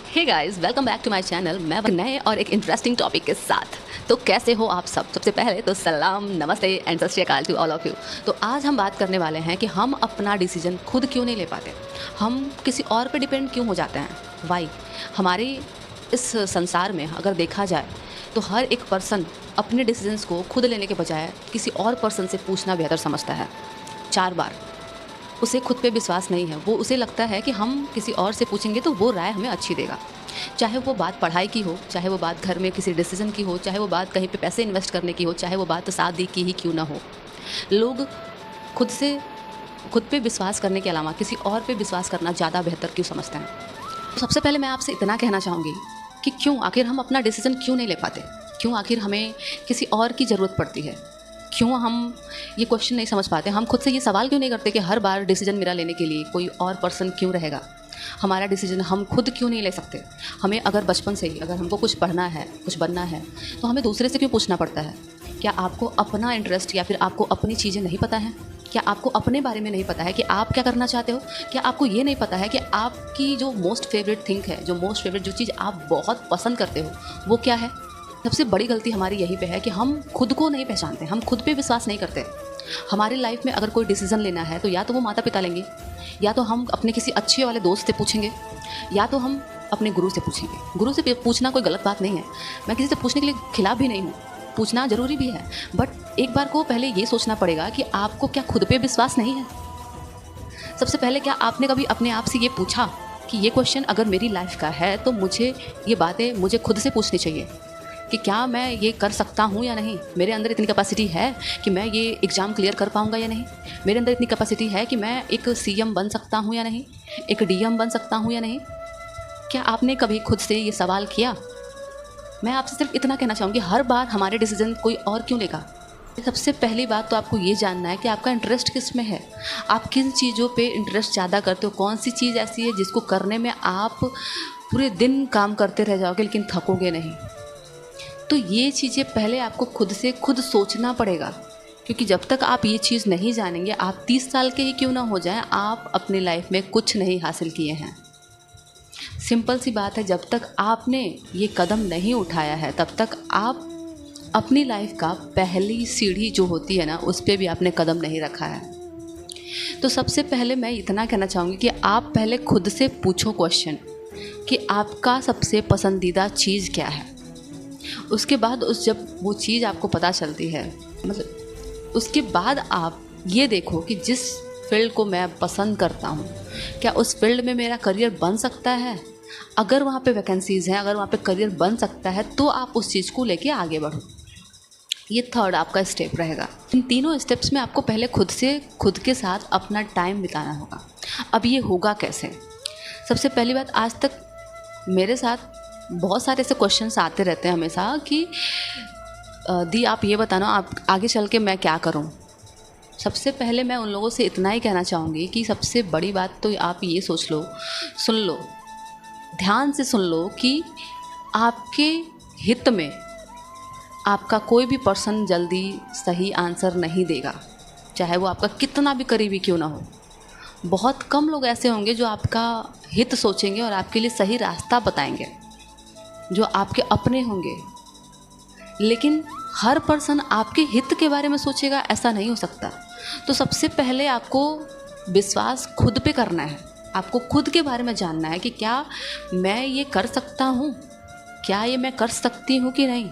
Hey guys, welcome back to my channel. मैं नए और एक इंटरेस्टिंग टॉपिक के साथ। तो कैसे हो आप सब? सबसे पहले तो सलाम, नमस्ते एंड सत श्री अकाल टू ऑल ऑफ यू। तो आज हम बात करने वाले हैं कि हम अपना डिसीजन खुद क्यों नहीं ले पाते, हम किसी और पे डिपेंड क्यों हो जाते हैं। वाई हमारे इस संसार में अगर देखा जाए तो हर एक पर्सन अपने डिसीजंस को खुद लेने के बजाय किसी और पर्सन से पूछना बेहतर समझता है। 4 बार उसे खुद पे विश्वास नहीं है, वो उसे लगता है कि हम किसी और से पूछेंगे तो वो राय हमें अच्छी देगा। चाहे वो बात पढ़ाई की हो, चाहे वो बात घर में किसी डिसीजन की हो, चाहे वो बात कहीं पे पैसे इन्वेस्ट करने की हो, चाहे वो बात शादी की ही क्यों ना हो। लोग खुद पे विश्वास करने के अलावा किसी और पे विश्वास करना ज़्यादा बेहतर क्यों समझते हैं। तो सबसे पहले मैं आपसे इतना कहना चाहूँगी कि क्यों आखिर हम अपना डिसीजन क्यों नहीं ले पाते, क्यों आखिर हमें किसी और की ज़रूरत पड़ती है, क्यों हम ये क्वेश्चन नहीं समझ पाते, हम खुद से ये सवाल क्यों नहीं करते कि हर बार डिसीजन मेरा लेने के लिए कोई और पर्सन क्यों रहेगा। हमारा डिसीजन हम खुद क्यों नहीं ले सकते। हमें अगर बचपन से ही अगर हमको कुछ पढ़ना है, कुछ बनना है, तो हमें दूसरे से क्यों पूछना पड़ता है। क्या आपको अपना इंटरेस्ट या फिर आपको अपनी चीज़ें नहीं पता है? क्या आपको अपने बारे में नहीं पता है कि आप क्या करना चाहते हो? क्या आपको ये नहीं पता है कि आपकी जो मोस्ट फेवरेट थिंग है, जो मोस्ट फेवरेट जो चीज़ आप बहुत पसंद करते हो, वो क्या है? सबसे बड़ी गलती हमारी यहीं पे है कि हम खुद को नहीं पहचानते, हम खुद पे विश्वास नहीं करते। हमारी लाइफ में अगर कोई डिसीजन लेना है तो या तो वो माता पिता लेंगे, या तो हम अपने किसी अच्छे वाले दोस्त से पूछेंगे, या तो हम अपने गुरु से पूछेंगे। गुरु से पूछना कोई गलत बात नहीं है, मैं किसी से पूछने के लिए खिलाफ भी नहीं हूँ, पूछना ज़रूरी भी है। बट एक बार को पहले ये सोचना पड़ेगा कि आपको क्या खुद पे विश्वास नहीं है। सबसे पहले क्या आपने कभी अपने आप से ये पूछा कि ये क्वेश्चन अगर मेरी लाइफ का है तो मुझे ये बातें मुझे खुद से पूछनी चाहिए कि क्या मैं ये कर सकता हूँ या नहीं। मेरे अंदर इतनी कैपेसिटी है कि मैं ये एग्ज़ाम क्लियर कर पाऊँगा या नहीं। मेरे अंदर इतनी कैपेसिटी है कि मैं एक सीएम बन सकता हूँ या नहीं, एक डीएम बन सकता हूँ या नहीं। क्या आपने कभी खुद से ये सवाल किया? मैं आपसे सिर्फ इतना कहना चाहूँगी, हर बार हमारे डिसीजन कोई और क्यों लेगा। सबसे पहली बात तो आपको ये जानना है कि आपका इंटरेस्ट किस में है, आप किन चीज़ों पे इंटरेस्ट ज़्यादा करते हो। कौन सी चीज़ ऐसी है जिसको करने में आप पूरे दिन काम करते रह जाओगे लेकिन थकोगे नहीं। तो ये चीज़ें पहले आपको खुद से खुद सोचना पड़ेगा, क्योंकि जब तक आप ये चीज़ नहीं जानेंगे, आप 30 साल के ही क्यों ना हो जाएं, आप अपनी लाइफ में कुछ नहीं हासिल किए हैं। सिंपल सी बात है, जब तक आपने ये कदम नहीं उठाया है तब तक आप अपनी लाइफ का पहली सीढ़ी जो होती है ना, उस पर भी आपने कदम नहीं रखा है। तो सबसे पहले मैं इतना कहना चाहूँगी कि आप पहले खुद से पूछो क्वेश्चन कि आपका सबसे पसंदीदा चीज़ क्या है। उसके बाद जब वो चीज़ आपको पता चलती है, मतलब उसके बाद आप ये देखो कि जिस फील्ड को मैं पसंद करता हूँ, क्या उस फील्ड में मेरा करियर बन सकता है। अगर वहाँ पे वैकेंसीज़ हैं, अगर वहाँ पे करियर बन सकता है तो आप उस चीज़ को लेके आगे बढ़ो। ये थर्ड आपका स्टेप रहेगा। इन तीनों स्टेप्स में आपको पहले खुद के साथ अपना टाइम बिताना होगा। अब ये होगा कैसे? सबसे पहली बात, आज तक मेरे साथ बहुत सारे ऐसे क्वेश्चंस आते रहते हैं हमेशा कि दी आप ये बताना, आप आगे चल के मैं क्या करूं। सबसे पहले मैं उन लोगों से इतना ही कहना चाहूँगी कि सबसे बड़ी बात तो आप ये सोच लो, सुन लो, ध्यान से सुन लो कि आपके हित में आपका कोई भी पर्सन जल्दी सही आंसर नहीं देगा, चाहे वो आपका कितना भी करीबी क्यों ना हो। बहुत कम लोग ऐसे होंगे जो आपका हित सोचेंगे और आपके लिए सही रास्ता बताएंगे, जो आपके अपने होंगे। लेकिन हर पर्सन आपके हित के बारे में सोचेगा, ऐसा नहीं हो सकता। तो सबसे पहले आपको विश्वास खुद पे करना है, आपको खुद के बारे में जानना है कि क्या मैं ये कर सकता हूँ, क्या ये मैं कर सकती हूँ कि नहीं।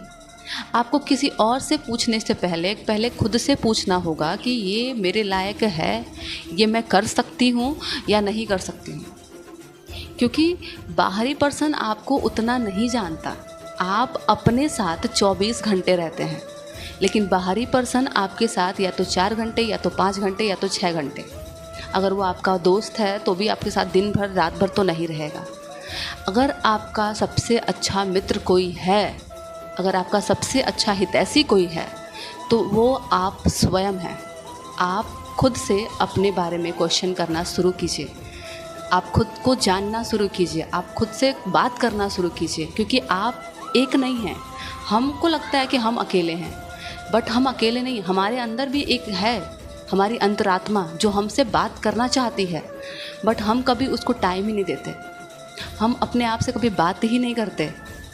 आपको किसी और से पूछने से पहले खुद से पूछना होगा कि ये मेरे लायक है, ये मैं कर सकती हूँ या नहीं कर सकती हूँ। क्योंकि बाहरी पर्सन आपको उतना नहीं जानता, आप अपने साथ 24 घंटे रहते हैं, लेकिन बाहरी पर्सन आपके साथ या तो 4 घंटे या तो 5 घंटे या तो 6 घंटे। अगर वो आपका दोस्त है तो भी आपके साथ दिन भर रात भर तो नहीं रहेगा। अगर आपका सबसे अच्छा मित्र कोई है, अगर आपका सबसे अच्छा हितैषी कोई है, तो वो आप स्वयं हैं। आप खुद से अपने बारे में क्वेश्चन करना शुरू कीजिए, आप खुद को जानना शुरू कीजिए, आप खुद से बात करना शुरू कीजिए, क्योंकि आप एक नहीं हैं। हमको लगता है कि हम अकेले हैं, बट हम अकेले नहीं, हमारे अंदर भी एक है, हमारी अंतरात्मा जो हमसे बात करना चाहती है, बट हम कभी उसको टाइम ही नहीं देते। हम अपने आप से कभी बात ही नहीं करते।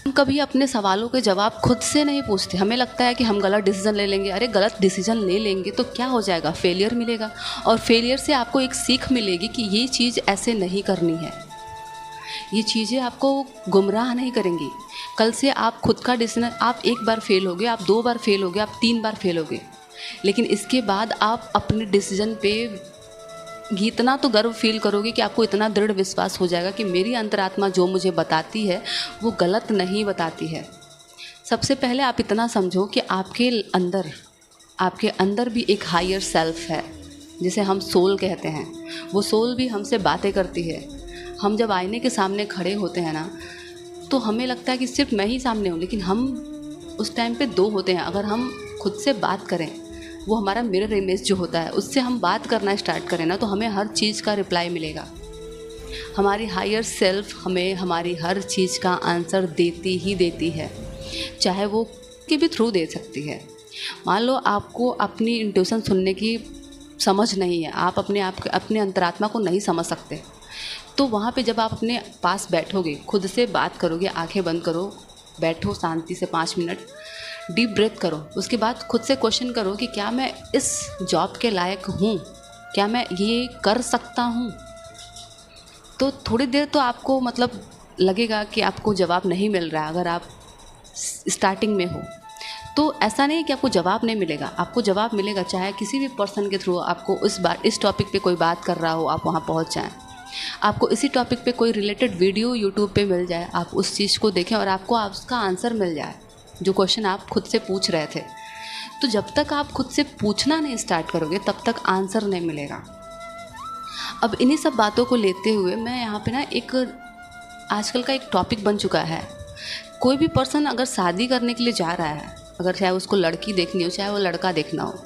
हम कभी अपने सवालों के जवाब खुद से नहीं पूछते। हमें लगता है कि हम गलत डिसीज़न ले लेंगे। अरे गलत डिसीज़न ले लेंगे तो क्या हो जाएगा, फेलियर मिलेगा, और फेलियर से आपको एक सीख मिलेगी कि ये चीज़ ऐसे नहीं करनी है। ये चीज़ें आपको गुमराह नहीं करेंगी। कल से आप खुद का डिसीजन, आप एक बार फेल हो गए, आप 2 बार फेल हो गए, आप 3 बार फेल हो गए, लेकिन इसके बाद आप अपने डिसीजन पे इतना तो गर्व फील करोगे कि आपको इतना दृढ़ विश्वास हो जाएगा कि मेरी अंतरात्मा जो मुझे बताती है वो गलत नहीं बताती है। सबसे पहले आप इतना समझो कि आपके अंदर भी एक हायर सेल्फ है, जिसे हम सोल कहते हैं। वो सोल भी हमसे बातें करती है। हम जब आईने के सामने खड़े होते हैं ना, तो हमें लगता है कि सिर्फ मैं ही सामने हूँ, लेकिन हम उस टाइम पे 2 होते हैं। अगर हम खुद से बात करें, वो हमारा मिरर इमेज जो होता है, उससे हम बात करना स्टार्ट करें ना, तो हमें हर चीज़ का रिप्लाई मिलेगा। हमारी हायर सेल्फ हमें हमारी हर चीज़ का आंसर देती ही देती है, चाहे वो के भी थ्रू दे सकती है। मान लो आपको अपनी इंट्यूशन सुनने की समझ नहीं है, आप अपने अंतरात्मा को नहीं समझ सकते, तो वहाँ पे जब आप अपने पास बैठोगे, खुद से बात करोगे, आंखें बंद करो, बैठो शांति से 5 मिनट, डीप ब्रेथ करो। उसके बाद खुद से क्वेश्चन करो कि क्या मैं इस जॉब के लायक हूँ, क्या मैं ये कर सकता हूँ। तो थोड़ी देर तो आपको मतलब लगेगा कि आपको जवाब नहीं मिल रहा है। अगर आप स्टार्टिंग में हो तो ऐसा नहीं है कि आपको जवाब नहीं मिलेगा, आपको जवाब मिलेगा। चाहे किसी भी पर्सन के थ्रू आपको इस टॉपिक पे कोई बात कर रहा हो, आप वहाँ पहुँच जाएँ। आपको इसी टॉपिक पे कोई रिलेटेड वीडियो यूट्यूब पे मिल जाए, आप उस चीज़ को देखें और आपको उसका आंसर मिल जाए, जो क्वेश्चन आप खुद से पूछ रहे थे। तो जब तक आप खुद से पूछना नहीं स्टार्ट करोगे, तब तक आंसर नहीं मिलेगा। अब इन्हीं सब बातों को लेते हुए मैं यहाँ पे ना एक आजकल का एक टॉपिक बन चुका है। कोई भी पर्सन अगर शादी करने के लिए जा रहा है, अगर चाहे उसको लड़की देखनी हो चाहे वो लड़का देखना हो,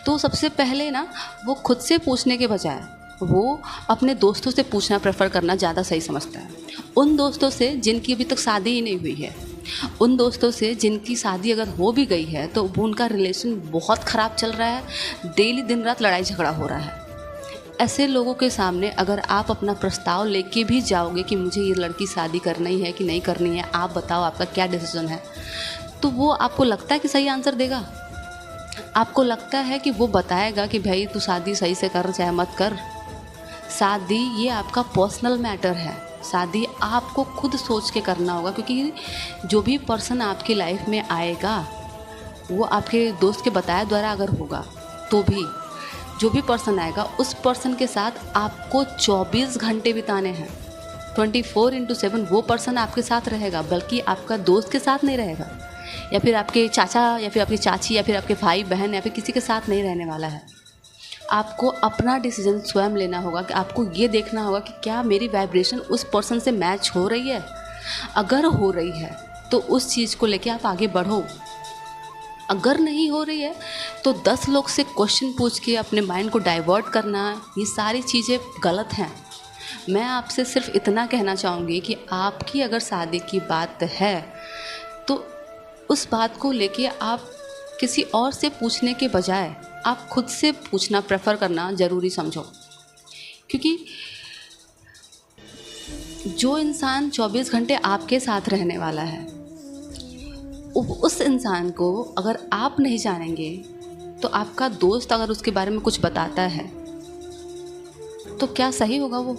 तो सबसे पहले ना वो खुद से पूछने के बजाय वो अपने दोस्तों से पूछना प्रेफर करना ज़्यादा सही समझता है। उन दोस्तों से जिनकी अभी तक शादी ही नहीं हुई है, उन दोस्तों से जिनकी शादी अगर हो भी गई है तो वो उनका रिलेशन बहुत ख़राब चल रहा है, डेली दिन रात लड़ाई झगड़ा हो रहा है। ऐसे लोगों के सामने अगर आप अपना प्रस्ताव लेके भी जाओगे कि मुझे ये लड़की शादी करनी है कि नहीं करनी है, आप बताओ आपका क्या डिसीजन है, तो वो आपको लगता है कि सही आंसर देगा? आपको लगता है कि वो बताएगा कि भाई तू शादी सही से कर चाहे मत कर? शादी ये आपका पर्सनल मैटर है। शादी आपको खुद सोच के करना होगा, क्योंकि जो भी पर्सन आपकी लाइफ में आएगा वो आपके दोस्त के बताए द्वारा अगर होगा तो भी जो भी पर्सन आएगा उस पर्सन के साथ आपको 24 घंटे बिताने हैं। 24/7 वो पर्सन आपके साथ रहेगा, बल्कि आपका दोस्त के साथ नहीं रहेगा, या फिर आपके चाचा या फिर आपकी चाची या फिर आपके भाई बहन या फिर किसी के साथ नहीं रहने वाला है। आपको अपना डिसीजन स्वयं लेना होगा कि आपको ये देखना होगा कि क्या मेरी वाइब्रेशन उस पर्सन से मैच हो रही है। अगर हो रही है तो उस चीज़ को लेके आप आगे बढ़ो। अगर नहीं हो रही है तो 10 लोग से क्वेश्चन पूछ के अपने माइंड को डाइवर्ट करना, ये सारी चीज़ें गलत हैं। मैं आपसे सिर्फ इतना कहना चाहूँगी कि आपकी अगर शादी की बात है तो उस बात को लेके आप किसी और से पूछने के बजाय आप खुद से पूछना प्रेफर करना ज़रूरी समझो। क्योंकि जो इंसान 24 घंटे आपके साथ रहने वाला है, उस इंसान को अगर आप नहीं जानेंगे तो आपका दोस्त अगर उसके बारे में कुछ बताता है तो क्या सही होगा, वो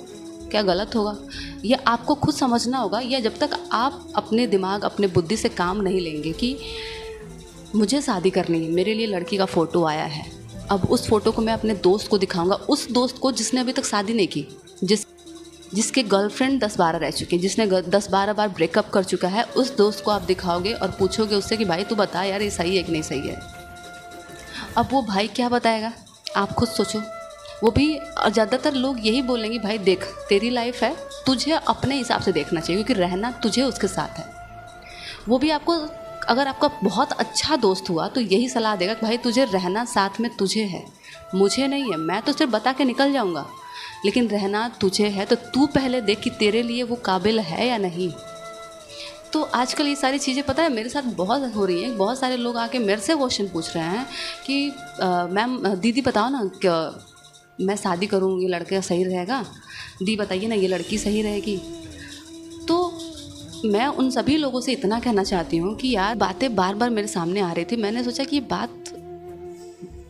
क्या गलत होगा, ये आपको खुद समझना होगा। या जब तक आप अपने दिमाग अपने बुद्धि से काम नहीं लेंगे कि मुझे शादी करनी है, मेरे लिए लड़की का फ़ोटो आया है, अब उस फ़ोटो को मैं अपने दोस्त को दिखाऊंगा, उस दोस्त को जिसने अभी तक शादी नहीं की, जिसके गर्लफ्रेंड 10-12 रह चुके हैं, जिसने 10-12 बार ब्रेकअप कर चुका है, उस दोस्त को आप दिखाओगे और पूछोगे उससे कि भाई तू बता यार ये सही है कि नहीं सही है। अब वो भाई क्या बताएगा आप खुद सोचो। वो भी ज़्यादातर लोग यही बोलेंगे भाई देख तेरी लाइफ है, तुझे अपने हिसाब से देखना चाहिए, क्योंकि रहना तुझे उसके साथ है। वो भी आपको, अगर आपका बहुत अच्छा दोस्त हुआ तो यही सलाह देगा कि भाई तुझे रहना साथ में तुझे है, मुझे नहीं है। मैं तो सिर्फ बता के निकल जाऊंगा, लेकिन रहना तुझे है, तो तू पहले देख कि तेरे लिए वो काबिल है या नहीं। तो आजकल ये सारी चीज़ें पता है मेरे साथ बहुत हो रही हैं। बहुत सारे लोग आके मेरे से क्वेश्चन पूछ रहे हैं कि मैम दीदी बताओ ना क्या मैं शादी करूँ, ये लड़का सही रहेगा? दी बताइए ना ये लड़की सही रहेगी? मैं उन सभी लोगों से इतना कहना चाहती हूँ कि यार बातें बार बार मेरे सामने आ रही थी, मैंने सोचा कि ये बात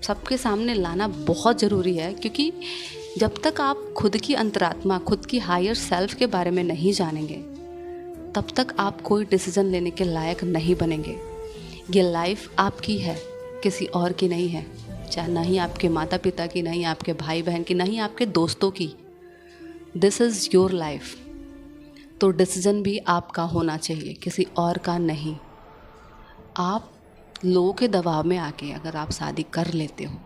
सबके सामने लाना बहुत ज़रूरी है, क्योंकि जब तक आप खुद की अंतरात्मा, खुद की हायर सेल्फ के बारे में नहीं जानेंगे, तब तक आप कोई डिसीज़न लेने के लायक नहीं बनेंगे। ये लाइफ आपकी है, किसी और की नहीं है, चाहे ना ही आपके माता पिता की, नहीं आपके भाई बहन की, नहीं आपके दोस्तों की। This is your life. तो डिसीज़न भी आपका होना चाहिए, किसी और का नहीं। आप लोगों के दबाव में आके अगर आप शादी कर लेते हो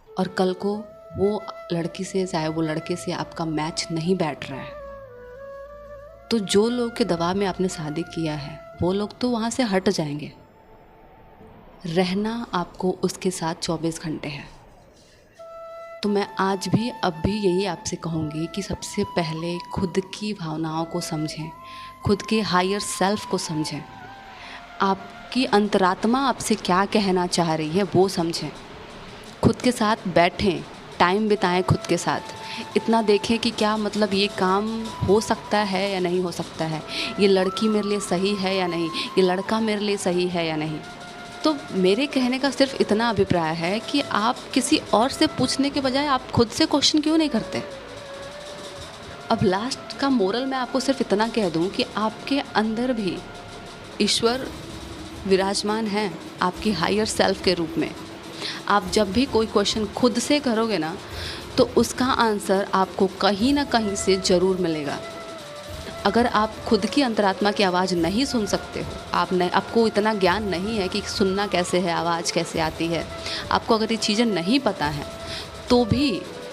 और कल को वो लड़की से, चाहे वो लड़के से आपका मैच नहीं बैठ रहा है, तो जो लोग के दबाव में आपने शादी किया है वो लोग तो वहाँ से हट जाएंगे। रहना आपको उसके साथ 24 घंटे है। तो मैं आज भी अब भी यही आपसे कहूँगी कि सबसे पहले खुद की भावनाओं को समझें, खुद के हायर सेल्फ को समझें, आपकी अंतरात्मा आपसे क्या कहना चाह रही है वो समझें। खुद के साथ बैठें, टाइम बिताएं खुद के साथ, इतना देखें कि क्या मतलब ये काम हो सकता है या नहीं हो सकता है, ये लड़की मेरे लिए सही है या नहीं, ये लड़का मेरे लिए सही है या नहीं। तो मेरे कहने का सिर्फ इतना अभिप्राय है कि आप किसी और से पूछने के बजाय आप खुद से क्वेश्चन क्यों नहीं करते। अब लास्ट का मोरल मैं आपको सिर्फ इतना कह दूं कि आपके अंदर भी ईश्वर विराजमान हैं, आपकी हायर सेल्फ के रूप में। आप जब भी कोई क्वेश्चन खुद से करोगे ना, तो उसका आंसर आपको कहीं ना कहीं से ज़रूर मिलेगा। अगर आप खुद की अंतरात्मा की आवाज़ नहीं सुन सकते हो, आपको इतना ज्ञान नहीं है कि सुनना कैसे है, आवाज़ कैसे आती है, आपको अगर ये चीज़ें नहीं पता हैं, तो भी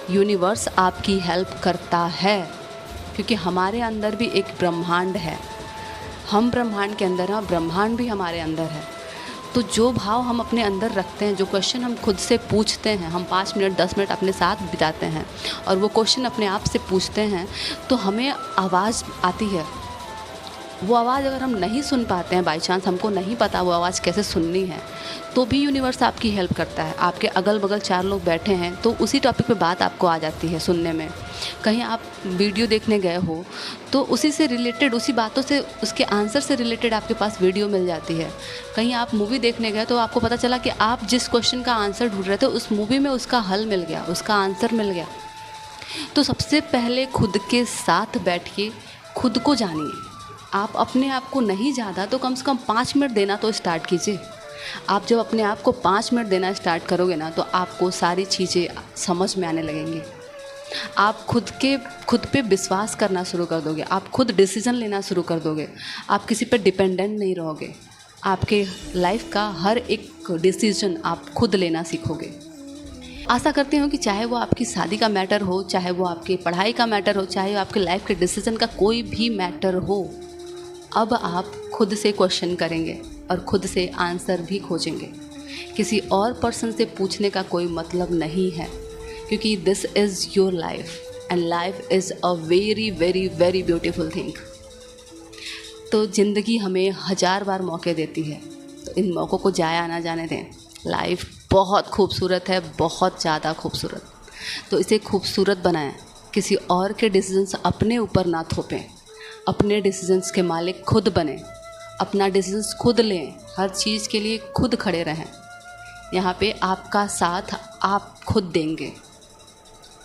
यूनिवर्स आपकी हेल्प करता है, क्योंकि हमारे अंदर भी एक ब्रह्मांड है। हम ब्रह्मांड के अंदर हैं, ब्रह्मांड भी हमारे अंदर है। तो जो भाव हम अपने अंदर रखते हैं, जो क्वेश्चन हम खुद से पूछते हैं, हम 5 मिनट 10 मिनट अपने साथ बिताते हैं और वो क्वेश्चन अपने आप से पूछते हैं, तो हमें आवाज़ आती है। वो आवाज़ अगर हम नहीं सुन पाते हैं, बाई चांस हमको नहीं पता वो आवाज़ कैसे सुननी है, तो भी यूनिवर्स आपकी हेल्प करता है। आपके अगल बगल 4 लोग बैठे हैं तो उसी टॉपिक पे बात आपको आ जाती है सुनने में। कहीं आप वीडियो देखने गए हो तो उसी से रिलेटेड, उसी बातों से, उसके आंसर से रिलेटेड आपके पास वीडियो मिल जाती है। कहीं आप मूवी देखने गए तो आपको पता चला कि आप जिस क्वेश्चन का आंसर ढूंढ रहे थे उस मूवी में उसका हल मिल गया, उसका आंसर मिल गया। तो सबसे पहले खुद के साथ बैठिए, खुद को जानिए। आप अपने आप को नहीं ज़्यादा तो कम से कम 5 मिनट देना तो स्टार्ट कीजिए। आप जब अपने आप को 5 मिनट देना स्टार्ट करोगे ना, तो आपको सारी चीज़ें समझ में आने लगेंगी। आप खुद पे विश्वास करना शुरू कर दोगे, आप खुद डिसीज़न लेना शुरू कर दोगे, आप किसी पे डिपेंडेंट नहीं रहोगे। आपके लाइफ का हर एक डिसीज़न आप खुद लेना सीखोगे। आशा करती हूँ कि चाहे वो आपकी शादी का मैटर हो, चाहे वो आपकी पढ़ाई का मैटर हो, चाहे वो आपके लाइफ के डिसीज़न का कोई भी मैटर हो, अब आप खुद से क्वेश्चन करेंगे और खुद से आंसर भी खोजेंगे। किसी और पर्सन से पूछने का कोई मतलब नहीं है, क्योंकि this is your life and life is a very very very beautiful thing. तो ज़िंदगी हमें 1000 बार मौके देती है, तो इन मौक़ों को जाया ना जाने दें। लाइफ बहुत खूबसूरत है, बहुत ज़्यादा खूबसूरत। तो इसे खूबसूरत बनाएं, किसी और के डिसीजंस अपने ऊपर ना थोपें, अपने डिसीजंस के मालिक खुद बने, अपना डिसीजंस खुद लें, हर चीज़ के लिए खुद खड़े रहें। यहाँ पे आपका साथ आप खुद देंगे।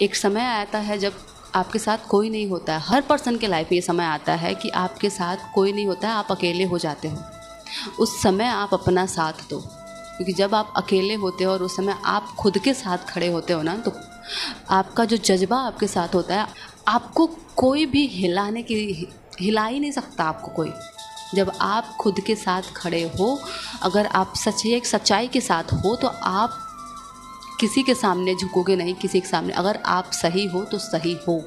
एक समय आता है जब आपके साथ कोई नहीं होता है। हर पर्सन के लाइफ में ये समय आता है कि आपके साथ कोई नहीं होता है, आप अकेले हो जाते हो। उस समय आप अपना साथ दो, क्योंकि जब आप अकेले होते हो और उस समय आप खुद के साथ खड़े होते हो ना, तो आपका जो जज्बा आपके साथ होता है, आपको कोई भी हिला ही नहीं सकता आपको कोई। जब आप खुद के साथ खड़े हो, अगर आप सच्चाई के साथ हो, तो आप किसी के सामने झुकोगे नहीं, किसी के सामने। अगर आप सही हो तो सही हो,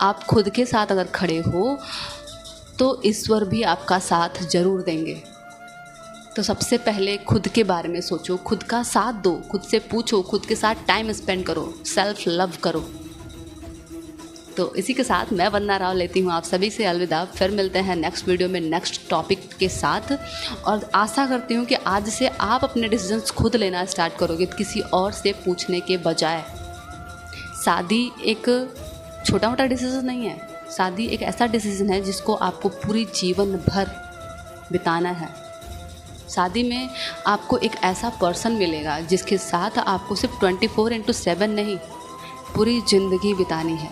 आप खुद के साथ अगर खड़े हो तो ईश्वर भी आपका साथ ज़रूर देंगे। तो सबसे पहले खुद के बारे में सोचो, खुद का साथ दो, खुद से पूछो, खुद के साथ टाइम स्पेंड करो, सेल्फ लव करो। तो इसी के साथ मैं वंदना राव लेती हूँ आप सभी से अलविदा। फिर मिलते हैं नेक्स्ट वीडियो में नेक्स्ट टॉपिक के साथ, और आशा करती हूँ कि आज से आप अपने डिसीजंस खुद लेना स्टार्ट करोगे, किसी और से पूछने के बजाय। शादी एक छोटा मोटा डिसीजन नहीं है, शादी एक ऐसा डिसीज़न है जिसको आपको पूरी जीवन भर बिताना है। शादी में आपको एक ऐसा पर्सन मिलेगा जिसके साथ आपको सिर्फ 24/7 नहीं, पूरी ज़िंदगी बितानी है।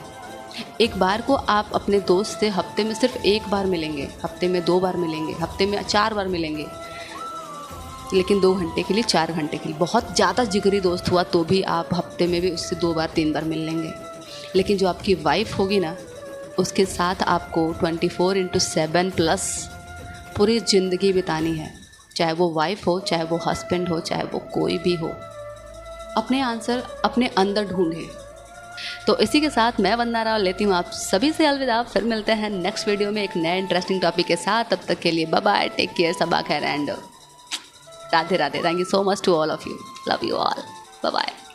एक बार को आप अपने दोस्त से हफ्ते में सिर्फ 1 बार मिलेंगे, हफ्ते में 2 बार मिलेंगे, हफ्ते में 4 बार मिलेंगे, लेकिन 2 घंटे के लिए, 4 घंटे के लिए। बहुत ज़्यादा जिगरी दोस्त हुआ तो भी आप हफ्ते में भी उससे 2 बार 3 बार मिल लेंगे। लेकिन जो आपकी वाइफ होगी ना, उसके साथ आपको 24/7 प्लस पूरी ज़िंदगी बितानी है। चाहे वो वाइफ हो, चाहे वो हस्बैंड हो, चाहे वो कोई भी हो। अपने आंसर अपने अंदर ढूंढें। तो इसी के साथ मैं वंदना राव लेती हूँ आप सभी से अलविदा। फिर मिलते हैं नेक्स्ट वीडियो में एक नए इंटरेस्टिंग टॉपिक के साथ। तब तक के लिए बाय बाय, टेक केयर, सबा खैर and Radhe Radhe. Thank you so much to all of you, love you all, bye bye.